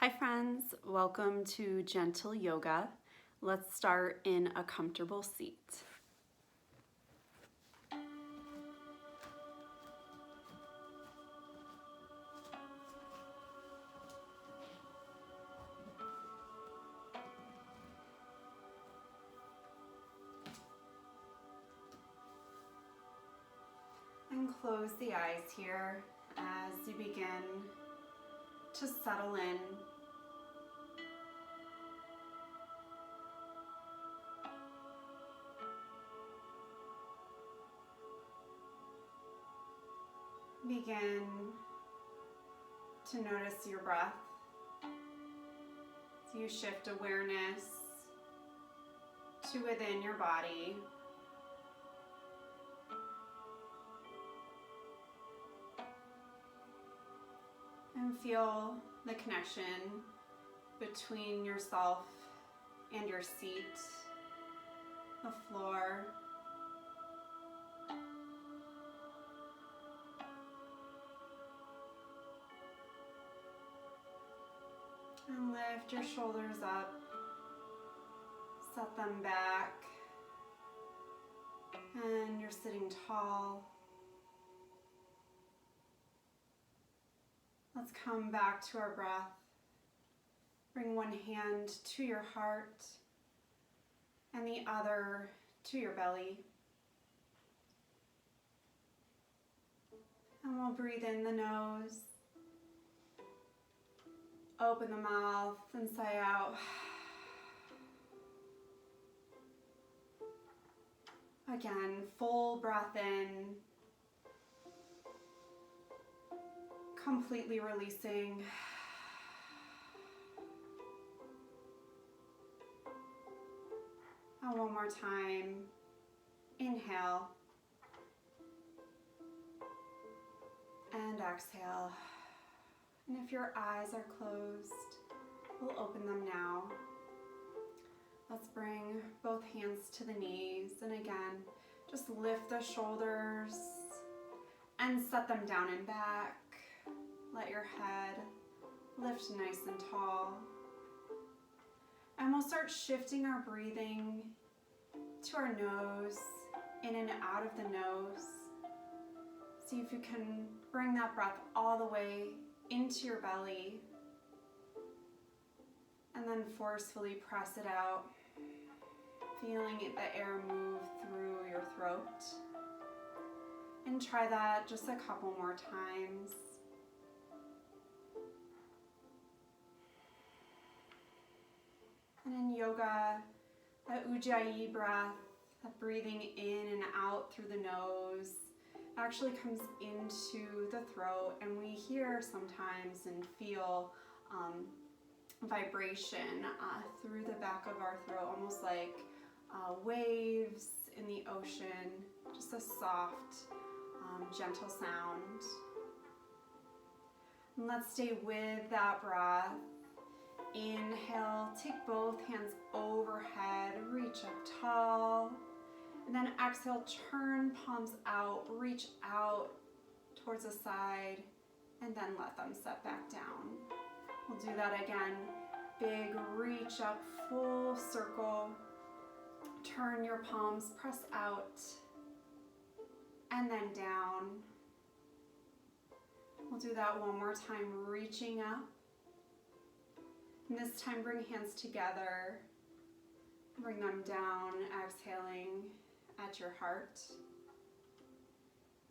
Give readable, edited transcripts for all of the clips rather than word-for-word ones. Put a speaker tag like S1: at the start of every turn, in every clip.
S1: Hi friends, welcome to Gentle Yoga. Let's start in a comfortable seat. And close the eyes here as you begin to settle in. Begin to notice your breath. So you shift awareness to within your body. And feel the connection between yourself and your seat, the floor. And lift your shoulders up, set them back, and you're sitting tall. Let's come back to our breath. Bring one hand to your heart and the other to your belly. And we'll breathe in the nose, open the mouth and sigh out. Again, full breath in, completely releasing. And one more time, inhale and exhale. And if your eyes are closed, we'll open them now. Let's bring both hands to the knees, and again, just lift the shoulders and set them down and back. Let your head lift nice and tall. And we'll start shifting our breathing to our nose, in and out of the nose. See if you can bring that breath all the way into your belly, and then forcefully press it out, feeling the air move through your throat. And try that just a couple more times. And in yoga, that Ujjayi breath, that breathing in and out through the nose, actually comes into the throat, and we hear sometimes and feel vibration through the back of our throat, almost like waves in the ocean, just a soft, gentle sound. And let's stay with that breath. Inhale, take both hands overhead, reach up tall. And then exhale, turn palms out, reach out towards the side, and then let them set back down. We'll do that again. Big reach up, full circle. Turn your palms, press out, and then down. We'll do that one more time, reaching up. And this time, bring hands together. Bring them down, exhaling at your heart.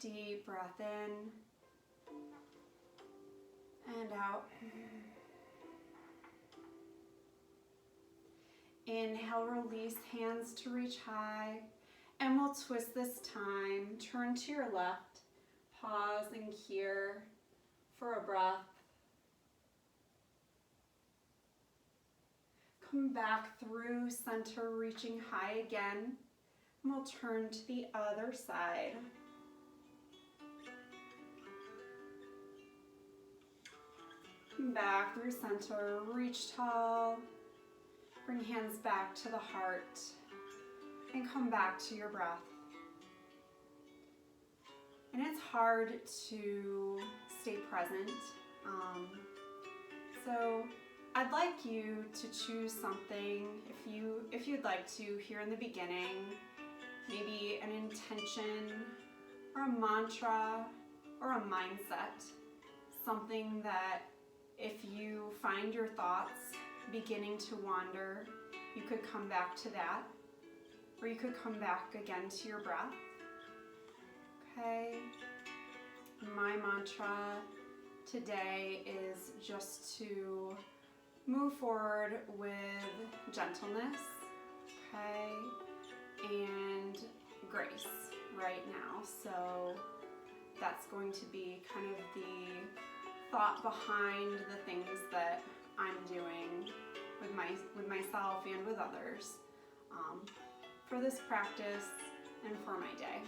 S1: Deep breath in and out. Inhale, release, hands to reach high. And we'll twist this time. Turn to your left, pausing here for a breath. Come back through center, reaching high again. And we'll turn to the other side. Come back through center, reach tall. Bring hands back to the heart. And come back to your breath. And it's hard to stay present. So I'd like you to choose something, if you'd like to, here in the beginning, maybe an intention or a mantra or a mindset, something that if you find your thoughts beginning to wander, you could come back to that, or you could come back again to your breath. Okay? My mantra today is just to move forward with gentleness, okay, and grace right now. So that's going to be kind of the thought behind the things that I'm doing with myself and with others for this practice and for my day.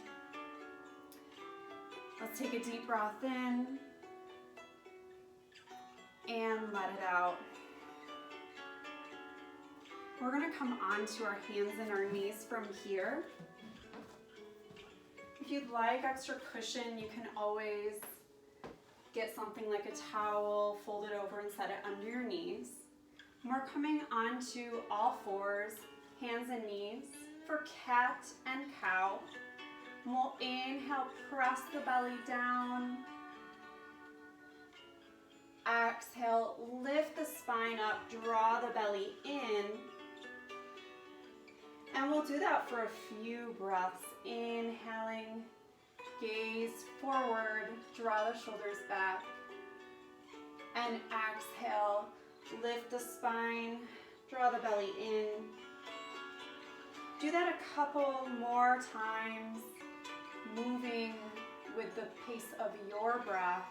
S1: Let's take a deep breath in and let it out. We're going to come onto our hands and our knees from here. If you'd like extra cushion, you can always get something like a towel, fold it over and set it under your knees. And we're coming onto all fours, hands and knees, for cat and cow. And we'll inhale, press the belly down. Exhale, lift the spine up, draw the belly in. And we'll do that for a few breaths. Inhaling, gaze forward, draw the shoulders back. And exhale, lift the spine, draw the belly in. Do that a couple more times, moving with the pace of your breath.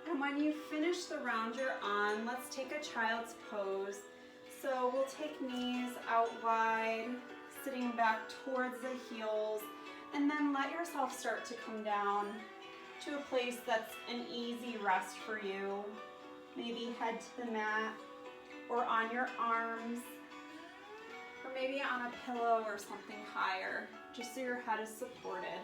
S1: And when you finish the round you're on, let's take a child's pose. So we'll take knees out wide, sitting back towards the heels, and then let yourself start to come down to a place that's an easy rest for you. Maybe head to the mat or on your arms, or maybe on a pillow or something higher, just so your head is supported.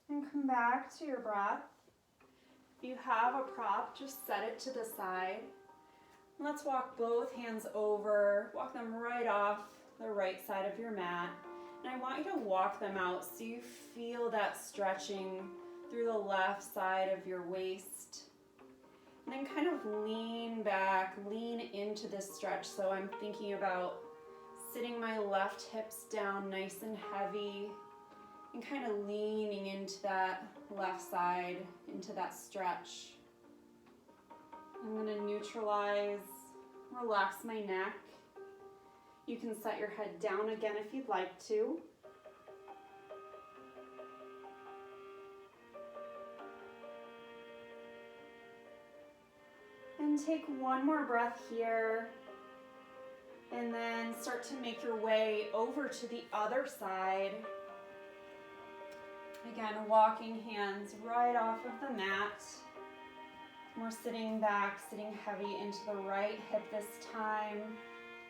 S1: And come back to your breath. If you have a prop, just set it to the side. Let's walk both hands over, walk them right off the right side of your mat. And I want you to walk them out so you feel that stretching through the left side of your waist. And then kind of lean back, lean into this stretch. So I'm thinking about sitting my left hips down nice and heavy, and kind of leaning into that left side, into that stretch. I'm going to neutralize, relax my neck. You can set your head down again if you'd like to. And take one more breath here. And then start to make your way over to the other side. Again, walking hands right off of the mat. We're sitting back, sitting heavy into the right hip this time,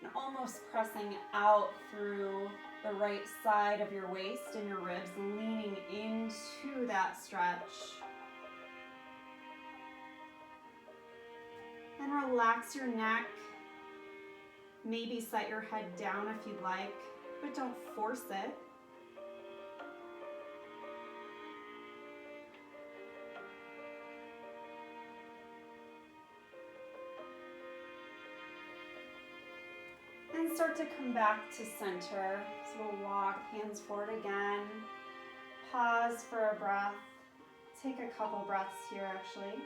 S1: and almost pressing out through the right side of your waist and your ribs, leaning into that stretch. And relax your neck. Maybe set your head down if you'd like, but don't force it. And start to come back to center. So we'll walk hands forward again. Pause for a breath. Take a couple breaths here actually.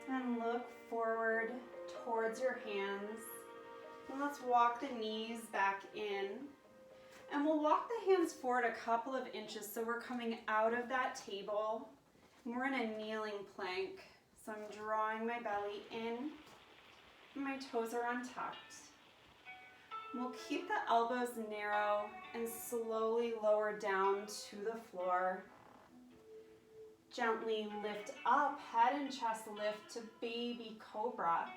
S1: And look forward towards your hands. And let's walk the knees back in. And we'll walk the hands forward a couple of inches so we're coming out of that table. We're in a kneeling plank, so I'm drawing my belly in, and my toes are untucked. We'll keep the elbows narrow and slowly lower down to the floor. Gently lift up, head and chest lift to baby cobra.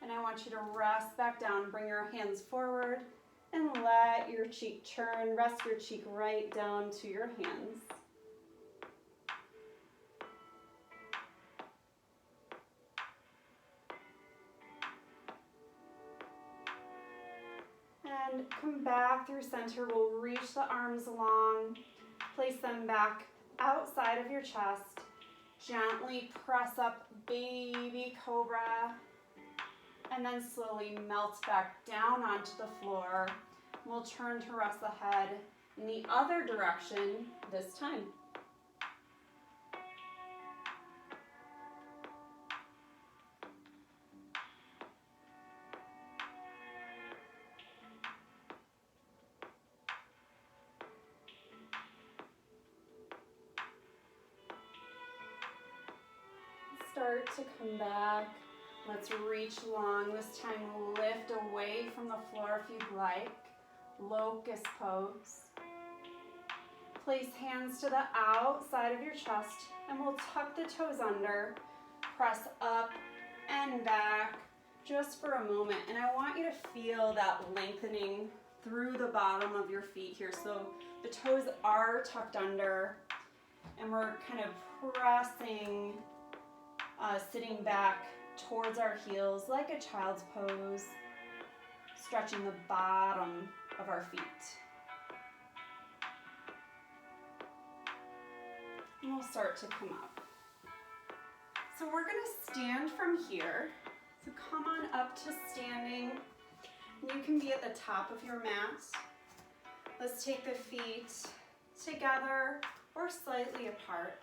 S1: And I want you to rest back down, bring your hands forward, and let your cheek turn. Rest your cheek right down to your hands. And come back through center. We'll reach the arms long, place them back outside of your chest. Gently press up, baby cobra, and then slowly melt back down onto the floor. We'll turn to rest the head in the other direction this time. Start to come back. Let's reach long. This time lift away from the floor if you'd like. Locust pose. Place hands to the outside of your chest and we'll tuck the toes under. Press up and back just for a moment. And I want you to feel that lengthening through the bottom of your feet here. So the toes are tucked under and we're kind of pressing, sitting back towards our heels like a child's pose, stretching the bottom of our feet. And we'll start to come up. So we're going to stand from here. So come on up to standing. You can be at the top of your mat. Let's take the feet together or slightly apart.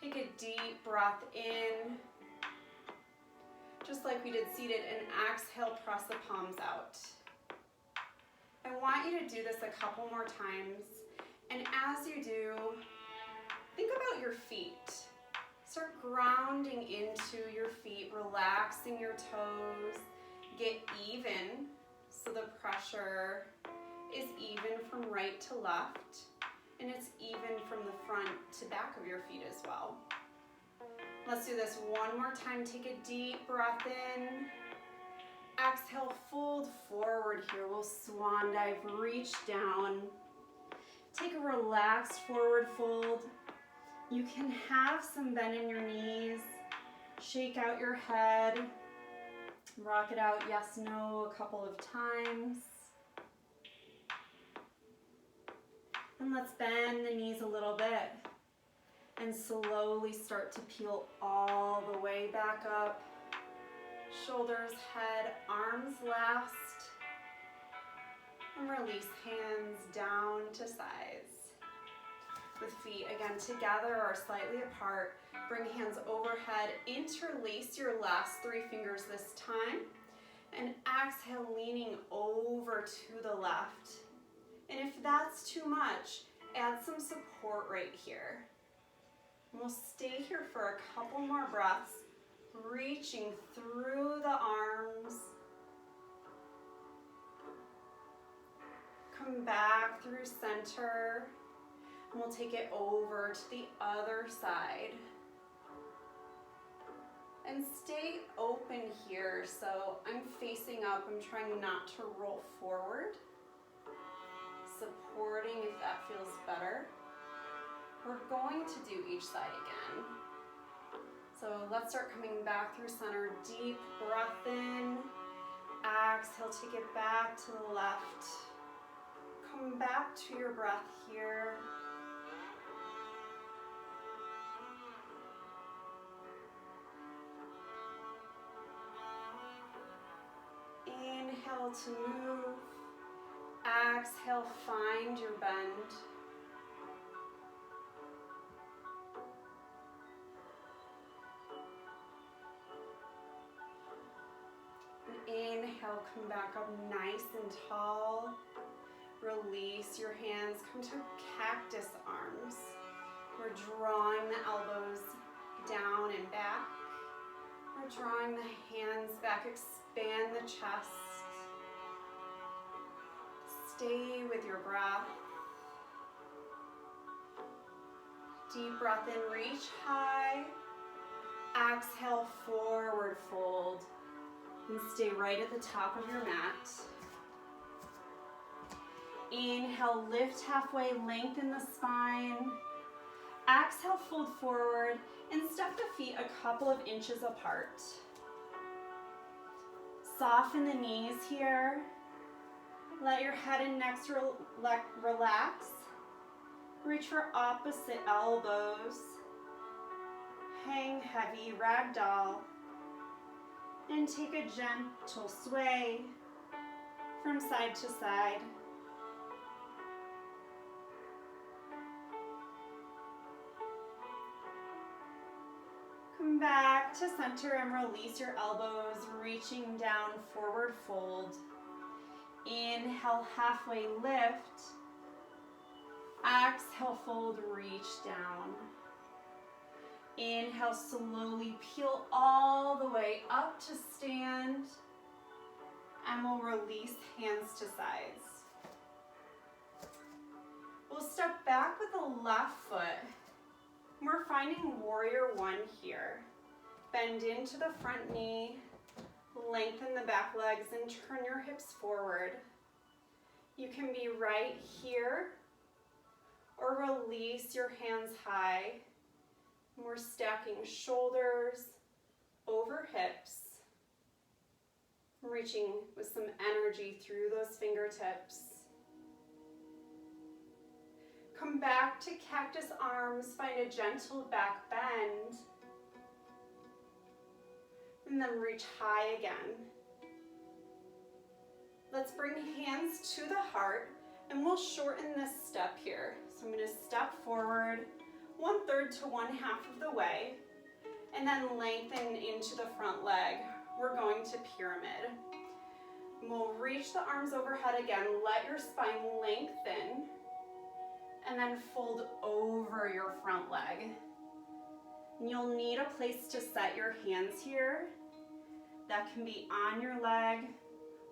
S1: Take a deep breath in, just like we did seated, and exhale, press the palms out. I want you to do this a couple more times, and as you do, think about your feet. Start grounding into your feet, relaxing your toes, get even so the pressure is even from right to left, and it's even from the front to back of your feet as well. Let's do this one more time. Take a deep breath in. Exhale, fold forward here. We'll swan dive, reach down. Take a relaxed forward fold. You can have some bend in your knees. Shake out your head. Rock it out, yes, no, a couple of times. And let's bend the knees a little bit and slowly start to peel all the way back up. Shoulders, head, arms last. And release hands down to sides. With feet again together or slightly apart. Bring hands overhead. Interlace your last 3 fingers this time. And exhale, leaning over to the left. And if that's too much, add some support right here. And we'll stay here for a couple more breaths, reaching through the arms. Come back through center. And we'll take it over to the other side. And stay open here. So I'm facing up. I'm trying not to roll forward. Supporting if that feels better. We're going to do each side again. So let's start coming back through center. Deep breath in. Exhale, take it back to the left. Come back to your breath here. Inhale to move. Exhale, find your bend. Inhale, come back up nice and tall. Release your hands, come to cactus arms. We're We're drawing the elbows down and back. We're drawing the hands back, expand the chest. Stay with your breath. Deep breath in, reach high. Exhale, forward fold. And stay right at the top of your mat. Inhale, lift halfway, lengthen the spine. Exhale, fold forward and step the feet a couple of inches apart. Soften the knees here. Let your head and neck relax. Reach for opposite elbows. Hang heavy, ragdoll. And take a gentle sway from side to side. Come back to center and release your elbows, reaching down, forward fold. Inhale, halfway lift. Exhale, fold, reach down. Inhale, slowly peel all the way up to stand. And we'll release hands to sides. We'll step back with the left foot. We're finding warrior one here. Bend into the front knee, lengthen the back legs and turn your hips forward. You can be right here or release your hands high. We're stacking shoulders over hips, reaching with some energy through those fingertips. Come back to cactus arms, find a gentle back bend, and then reach high again. Let's bring hands to the heart, and we'll shorten this step here. So I'm going to step forward 1/3 to 1/2 of the way, and then lengthen into the front leg. We're going to pyramid. And we'll reach the arms overhead again, let your spine lengthen, and then fold over your front leg. And you'll need a place to set your hands here. That can be on your leg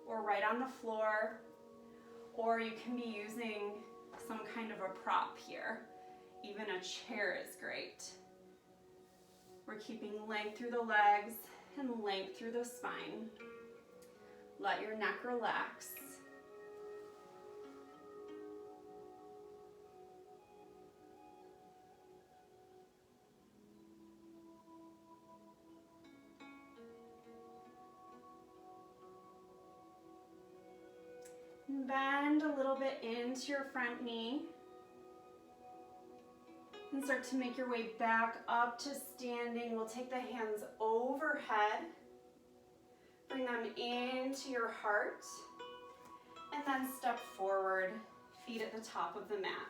S1: or right on the floor, or you can be using some kind of a prop here. Even a chair is great. We're keeping length through the legs and length through the spine. Let your neck relax. Bend a little bit into your front knee. And start to make your way back up to standing. We'll take the hands overhead. Bring them into your heart. And then step forward, feet at the top of the mat.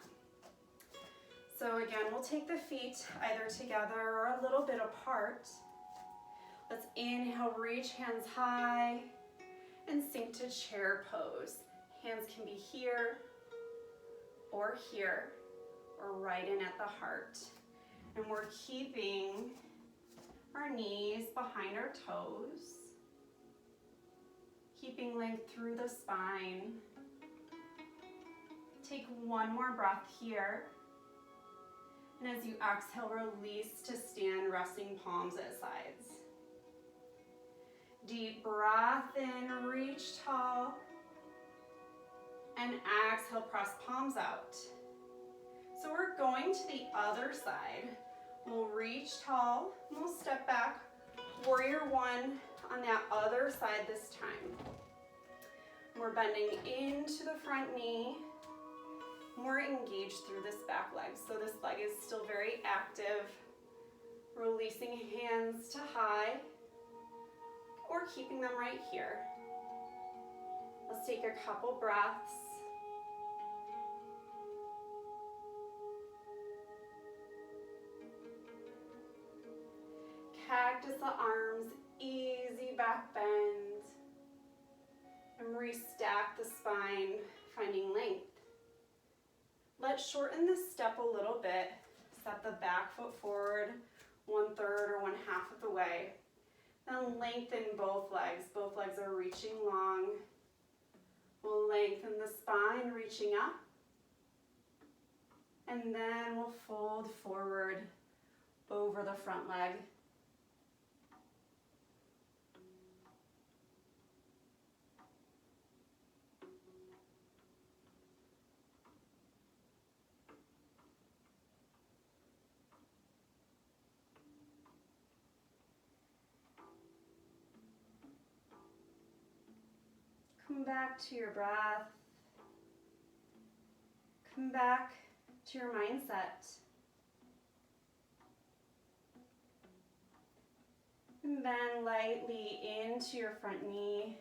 S1: So again, we'll take the feet either together or a little bit apart. Let's inhale, reach hands high, and sink to chair pose. Hands can be here or here, or right in at the heart. And we're keeping our knees behind our toes, keeping length through the spine. Take one more breath here. And as you exhale, release to stand, resting palms at sides. Deep breath in, reach tall. And exhale, press palms out. So we're going to the other side. We'll reach tall, and we'll step back. Warrior one on that other side this time. We're bending into the front knee. And we're engaged through this back leg. So this leg is still very active. Releasing hands to high, or keeping them right here. Let's take a couple breaths. Cactus the arms, easy back bend. And restack the spine, finding length. Let's shorten this step a little bit. set the back foot forward 1/3 or 1/2 of the way. Then lengthen both legs. Both legs are reaching long. We'll lengthen the spine, reaching up. And then we'll fold forward over the front leg. Come back to your breath. Come back to your mindset. And bend lightly into your front knee.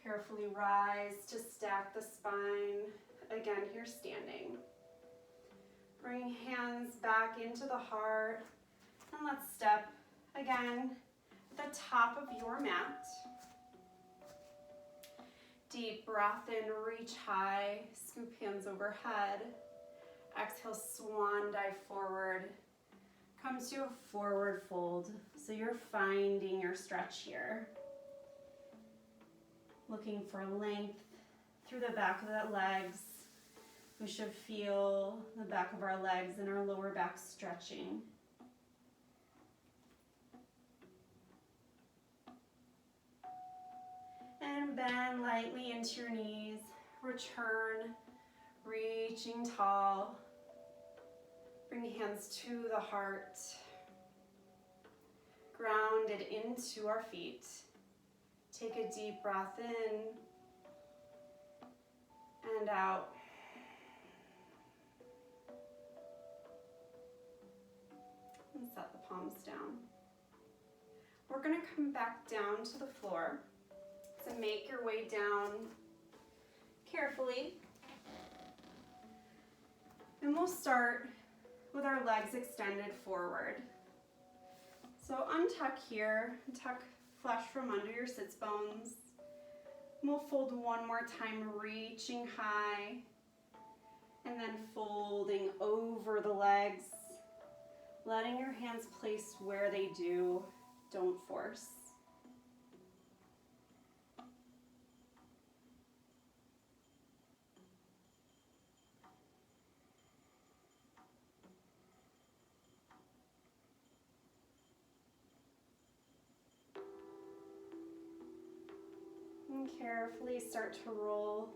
S1: Carefully rise to stack the spine. Again, here standing. Bring hands back into the heart. And let's step again at the top of your mat. Deep breath in, reach high, scoop hands overhead. Exhale, swan dive forward. Come to a forward fold. So you're finding your stretch here. Looking for length through the back of the legs. We should feel the back of our legs and our lower back stretching. And bend lightly into your knees. Return, reaching tall. Bring hands to the heart. Grounded into our feet. Take a deep breath in and out. And set the palms down. We're going to come back down to the floor. So make your way down carefully. And we'll start with our legs extended forward. So untuck here, tuck flesh from under your sits bones. And we'll fold one more time, reaching high, and then folding over the legs, letting your hands place where they do, don't force. And carefully start to roll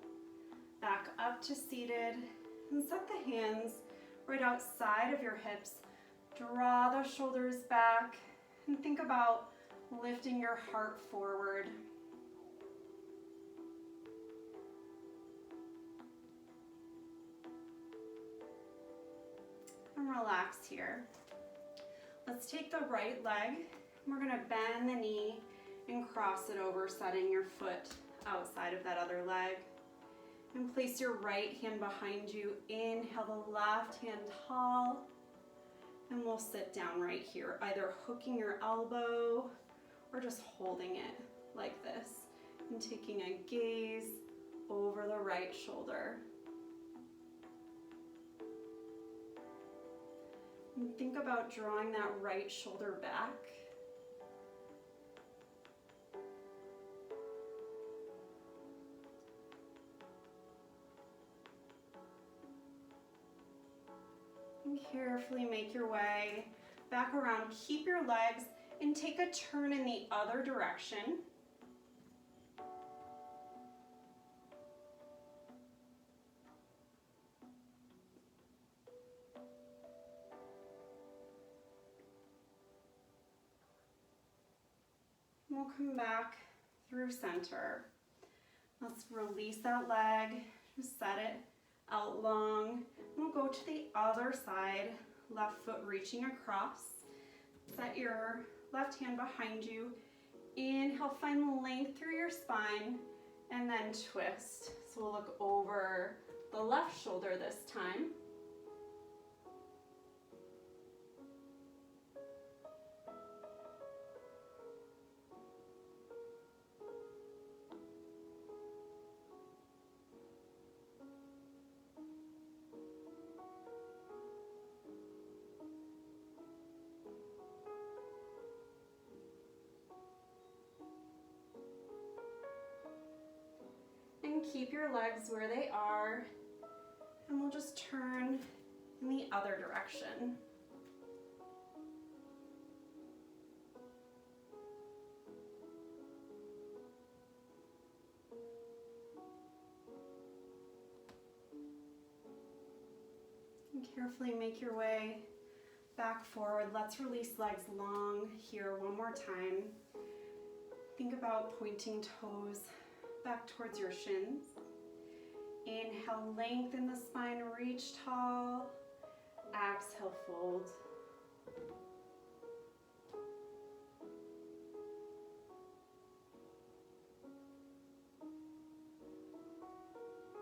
S1: back up to seated and set the hands right outside of your hips. Draw the shoulders back and think about lifting your heart forward. And relax here. Let's take the right leg. We're going to bend the knee and cross it over, setting your foot outside of that other leg. And place your right hand behind you. Inhale the left hand tall. And we'll sit down right here, either hooking your elbow or just holding it like this. And taking a gaze over the right shoulder. And think about drawing that right shoulder back. And carefully make your way back around. Keep your legs and take a turn in the other direction. We'll come back through center. Let's release that leg, just set it out long. We'll go to the other side, left foot reaching across. Set your left hand behind you. Inhale, find length through your spine, and then twist. So we'll look over the left shoulder this time. keep your legs where they are, and we'll just turn in the other direction. And carefully make your way back forward. Let's release legs long here one more time. Think about pointing toes back towards your shins. Inhale, lengthen the spine, reach tall. Exhale, fold.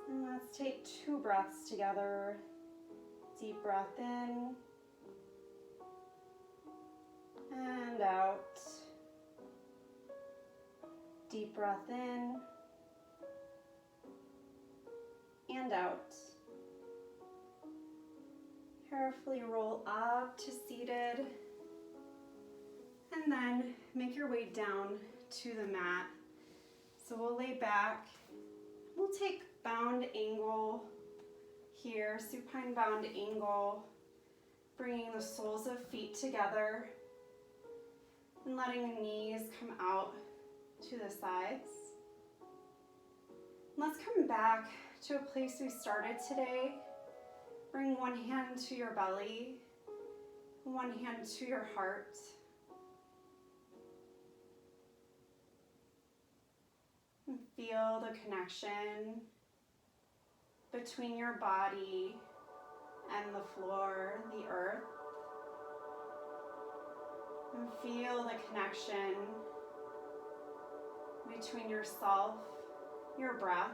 S1: And let's take 2 breaths together. Deep breath in and out. Deep breath in and out. Carefully roll up to seated, and then make your way down to the mat. So we'll lay back. We'll take bound angle here, supine bound angle, bringing the soles of feet together and letting the knees come out to the sides. Let's come back to a place we started today. Bring one hand to your belly, one hand to your heart. And feel the connection between your body and the floor, the earth. And feel the connection between yourself, your breath,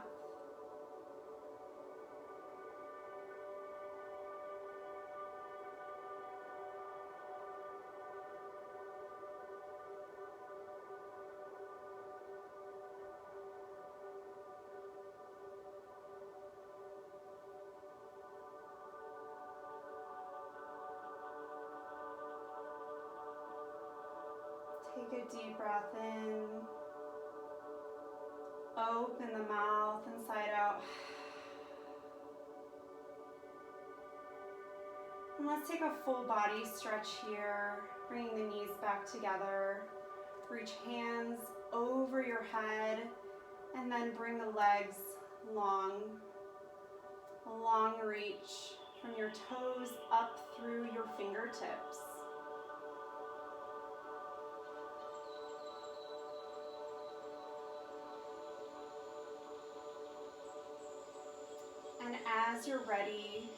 S1: take a deep breath in, open the mouth inside out. And let's take a full body stretch here, bringing the knees back together. Reach hands over your head, and then bring the legs long. A long reach from your toes up through your fingertips. And as you're ready,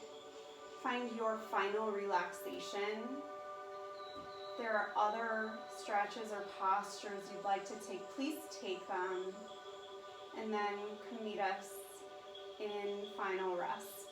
S1: find your final relaxation. There are other stretches or postures you'd like to take, please take them, and then come meet us in final rest.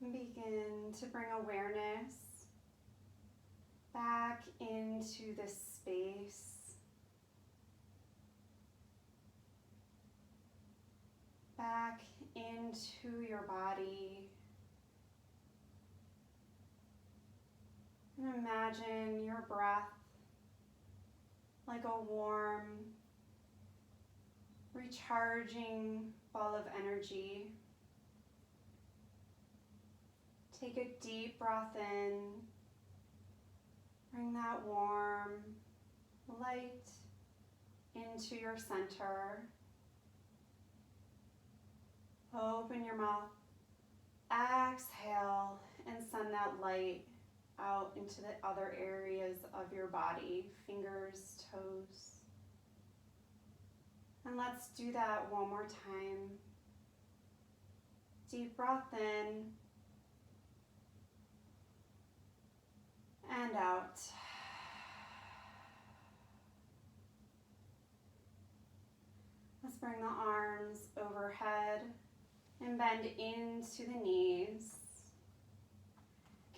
S1: And begin to bring awareness back into this space, back into your body. And imagine your breath like a warm, recharging ball of energy. Take a deep breath in. Bring that warm light into your center. Open your mouth. Exhale and send that light out into the other areas of your body, fingers, toes. And let's do that one more time. Deep breath in and out. Let's bring the arms overhead and bend into the knees.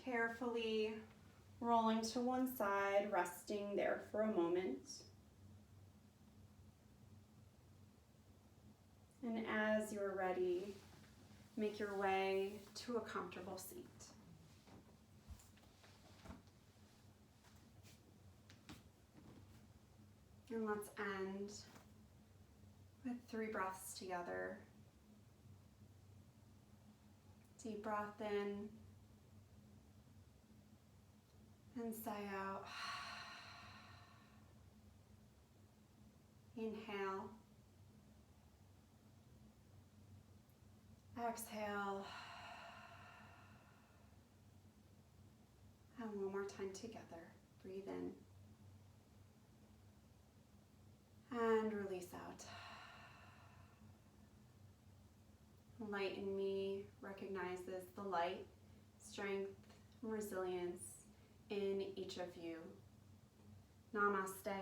S1: Carefully rolling to one side, resting there for a moment. And as you're ready, make your way to a comfortable seat. And let's end with 3 breaths together. Deep breath in and sigh out. Inhale. Exhale. And one more time together. Breathe in. And release out. Light in me recognizes the light, strength, and resilience in each of you. Namaste.